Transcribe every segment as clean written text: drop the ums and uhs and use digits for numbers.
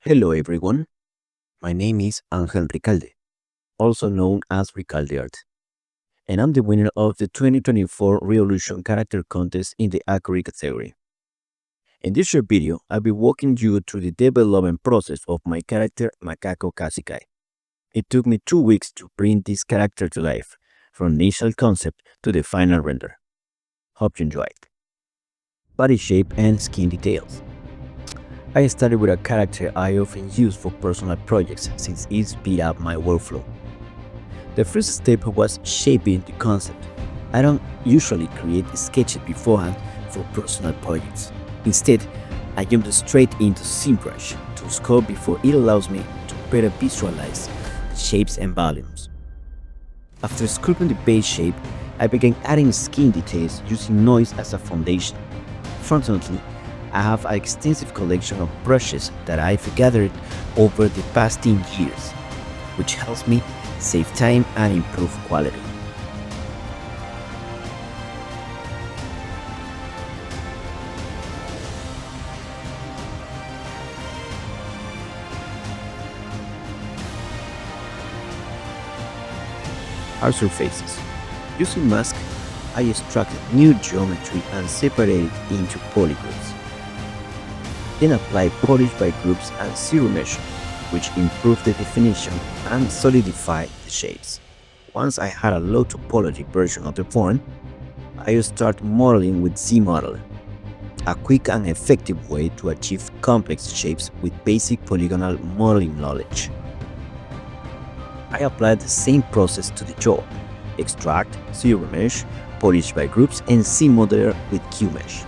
Hello everyone, my name is Angel Ricalde, also known as Ricalde Art, and I'm the winner of the 2024 Reallusion Character Contest in the Akuri category. In this short video, I'll be walking you through the development process of my character Makako Kasikay. It took me 2 weeks to bring this character to life, from initial concept to the final render. Hope you enjoy it. Body shape and skin details. I started with a character I often use for personal projects since it speed up my workflow. The first step was shaping the concept. I don't usually create sketches beforehand for personal projects. Instead, I jump straight into ZBrush to sculpt before it allows me to better visualize shapes and volumes. After sculpting the base shape, I began adding skin details using noise as a foundation. Fortunately, I have an extensive collection of brushes that I've gathered over the past 10 years, which helps me save time and improve quality. Hard surfaces. Using mask, I extracted new geometry and separated it into polygons. Then apply polish by groups and zero mesh, which improve the definition and solidify the shapes. Once I had a low topology version of the form, I start modeling with Z-Modeler, a quick and effective way to achieve complex shapes with basic polygonal modeling knowledge. I applied the same process to the jaw: extract, zero mesh, polish by groups, and Z-Modeler with Q-Mesh.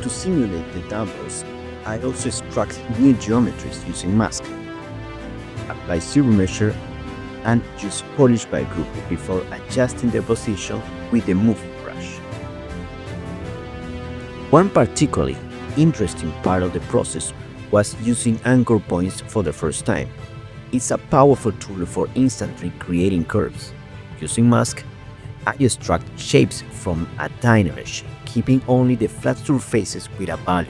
To simulate the downloads, I also extract new geometries using mask, apply zero measure, and use polish by group before adjusting the position with the move brush. One particularly interesting part of the process was using anchor points for the first time. It's a powerful tool for instantly creating curves. Using mask, I extract shapes from a dynamesh, keeping only the flat surfaces without values.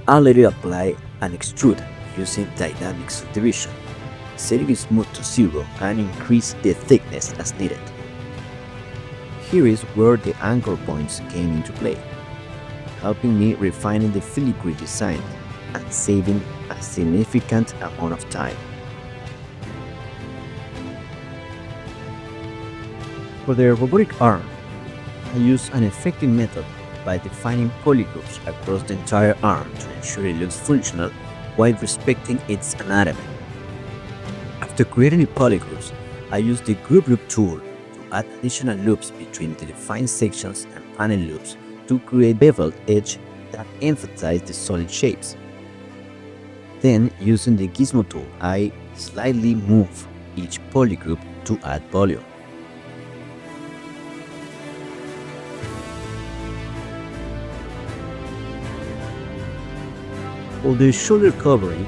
I'll later apply and extrude using dynamic subdivision, setting smooth to 0 and increase the thickness as needed. Here is where the anchor points came into play, helping me refining the filigree design and saving a significant amount of time. For the robotic arm, I use an effective method by defining polygroups across the entire arm to ensure it looks functional while respecting its anatomy. After creating the polygroups, I use the group loop tool to add additional loops between the defined sections and panel loops to create beveled edge that emphasize the solid shapes. Then, using the gizmo tool, I slightly move each polygroup to add volume. For the shoulder covering,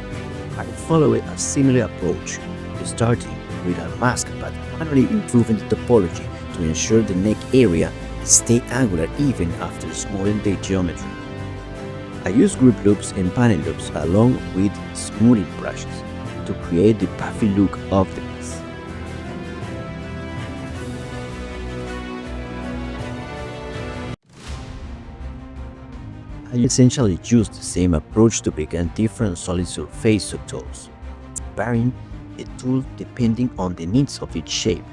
I follow a similar approach, starting with a mask but manually improving the topology to ensure the neck area stays angular even after smoothing the geometry. I use group loops and panel loops along with smoothing brushes to create the puffy look of the piece. I essentially use the same approach to begin different solid surface subtools, varying the tool depending on the needs of each shape,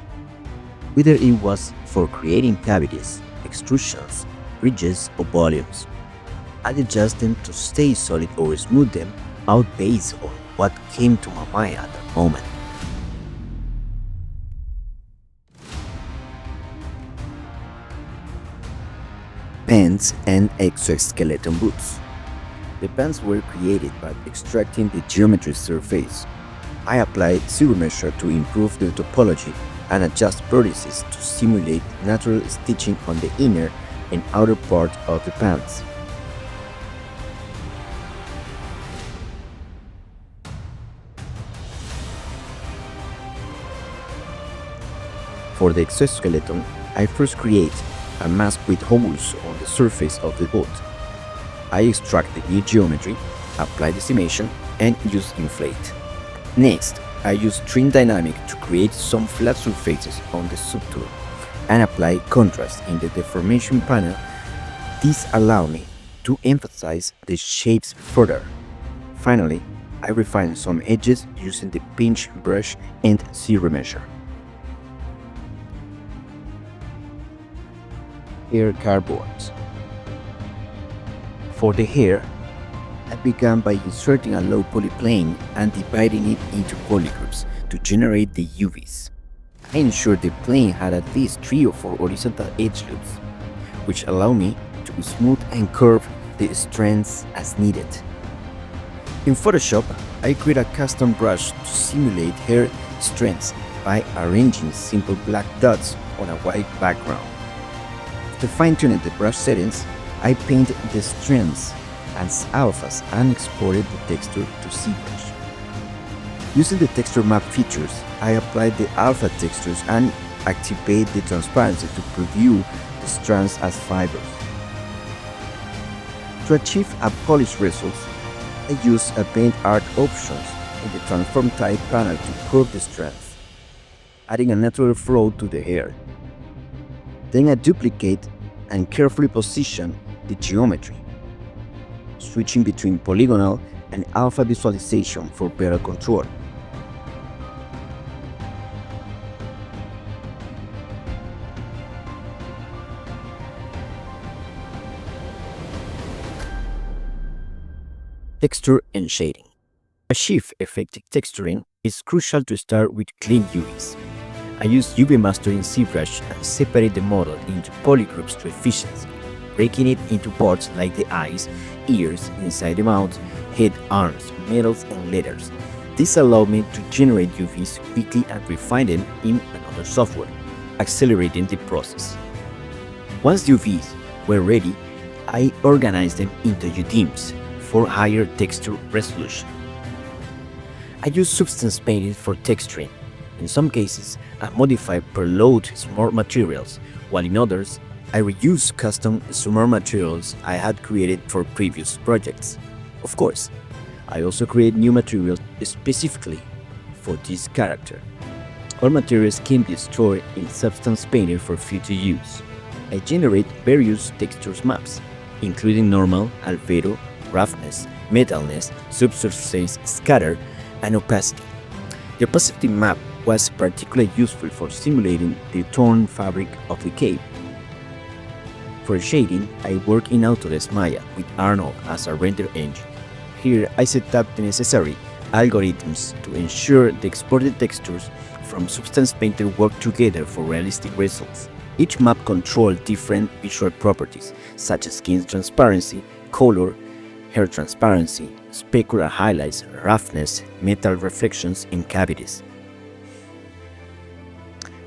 whether it was for creating cavities, extrusions, ridges, or volumes. I adjust them to stay solid or smooth them out based on what came to my mind at the moment. Pants and exoskeleton boots. The pants were created by extracting the geometry surface. I applied zero measure to improve the topology and adjust vertices to simulate natural stitching on the inner and outer part of the pants. For the exoskeleton, I first create a mask with holes on the surface of the boat. I extract the new geometry, apply decimation, and use inflate. Next, I use trim dynamic to create some flat surfaces on the subtool and apply contrast in the deformation panel. This allows me to emphasize the shapes further. Finally, I refine some edges using the pinch brush and zero measure. Hair cardboards. For the hair, I began by inserting a low poly plane and dividing it into polygroups to generate the UVs. I ensured the plane had at least 3 or 4 horizontal edge loops, which allow me to smooth and curve the strands as needed. In Photoshop, I create a custom brush to simulate hair strands by arranging simple black dots on a white background. To fine-tune the brush settings, I paint the strands as alphas and exported the texture to ZBrush. Using the texture map features, I applied the alpha textures and activate the transparency to preview the strands as fibers. To achieve a polished result, I use a paint art options in the transform type panel to curve the strands, adding a natural flow to the hair. Then I duplicate and carefully position the geometry, switching between polygonal and alpha visualization for better control. Texture and shading. To achieve effective texturing, it's crucial to start with clean UVs. I use UV Master in ZBrush and separate the model into polygroups to efficiency, breaking it into parts like the eyes, ears, inside the mouth, head, arms, metals, and letters. This allowed me to generate UVs quickly and refine them in another software, accelerating the process. Once the UVs were ready, I organized them into UDIMs for higher texture resolution. I use substance painting for texturing. In some cases, I modify per load smart materials, while in others, I reuse custom smart materials I had created for previous projects. Of course, I also create new materials specifically for this character. All materials can be stored in Substance Painter for future use. I generate various textures maps, including normal, albedo, roughness, metalness, subsurface, scatter, and opacity. The opacity map was particularly useful for simulating the torn fabric of the cape. For shading, I work in Autodesk Maya with Arnold as a render engine. Here, I set up the necessary algorithms to ensure the exported textures from Substance Painter work together for realistic results. Each map controls different visual properties, such as skin transparency, color, hair transparency, specular highlights, roughness, metal reflections, and cavities.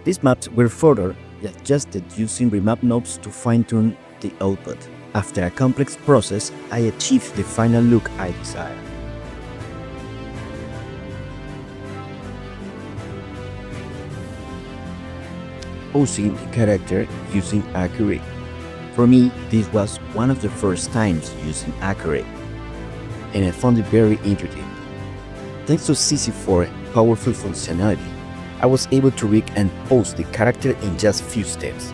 These maps were further adjusted using remap knobs to fine-tune the output. After a complex process, I achieved the final look I desired. Posing the character using Accurate. For me, this was one of the first times using Accurate, and I found it very intuitive. Thanks to CC4's powerful functionality, I was able to rig and pose the character in just few steps,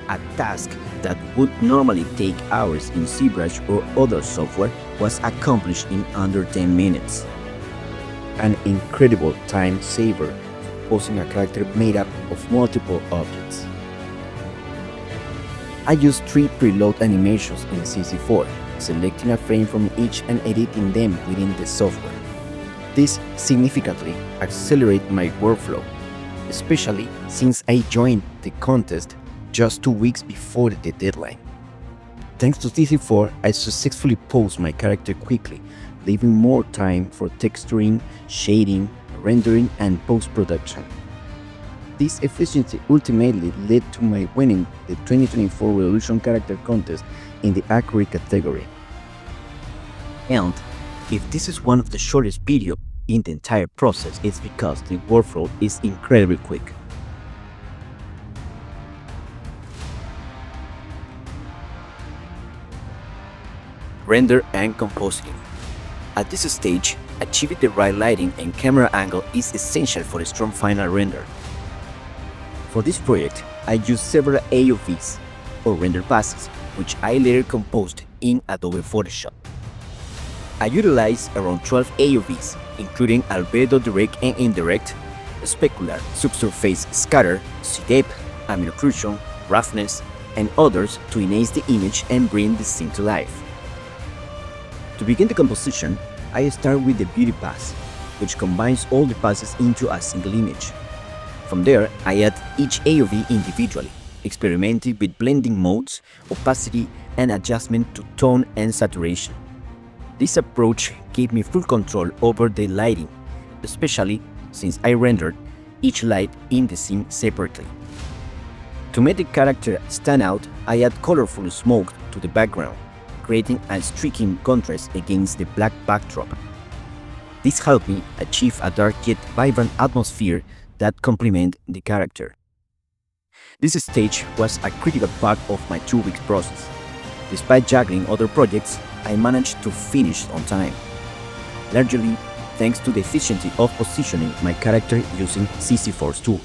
a task that would normally take hours in ZBrush or other software was accomplished in under 10 minutes. An incredible time saver for posing a character made up of multiple objects. I used 3 preload animations in CC4, selecting a frame from each and editing them within the software. This significantly accelerated my workflow, especially since I joined the contest just 2 weeks before the deadline. Thanks to CC4, I successfully posed my character quickly, leaving more time for texturing, shading, rendering, and post-production. This efficiency ultimately led to my winning the 2024 Reallusion Character Contest in the Accurate category. And if this is one of the shortest videos in the entire process, it's because the workflow is incredibly quick. Render and compositing. At this stage, achieving the right lighting and camera angle is essential for a strong final render. For this project, I used several AOVs, or render passes, which I later composed in Adobe Photoshop. I utilized around 12 AOVs, including albedo direct and indirect, specular, subsurface scatter, C-depth, ambient occlusion, roughness, and others to enhance the image and bring the scene to life. To begin the composition, I start with the beauty pass, which combines all the passes into a single image. From there, I add each AOV individually, experimenting with blending modes, opacity, and adjustment to tone and saturation. This approach gave me full control over the lighting, especially since I rendered each light in the scene separately. To make the character stand out, I add colorful smoke to the background, creating a striking contrast against the black backdrop. This helped me achieve a dark yet vibrant atmosphere that complements the character. This stage was a critical part of my 2-week process. Despite juggling other projects, I managed to finish on time, largely thanks to the efficiency of positioning my character using CC Force tool.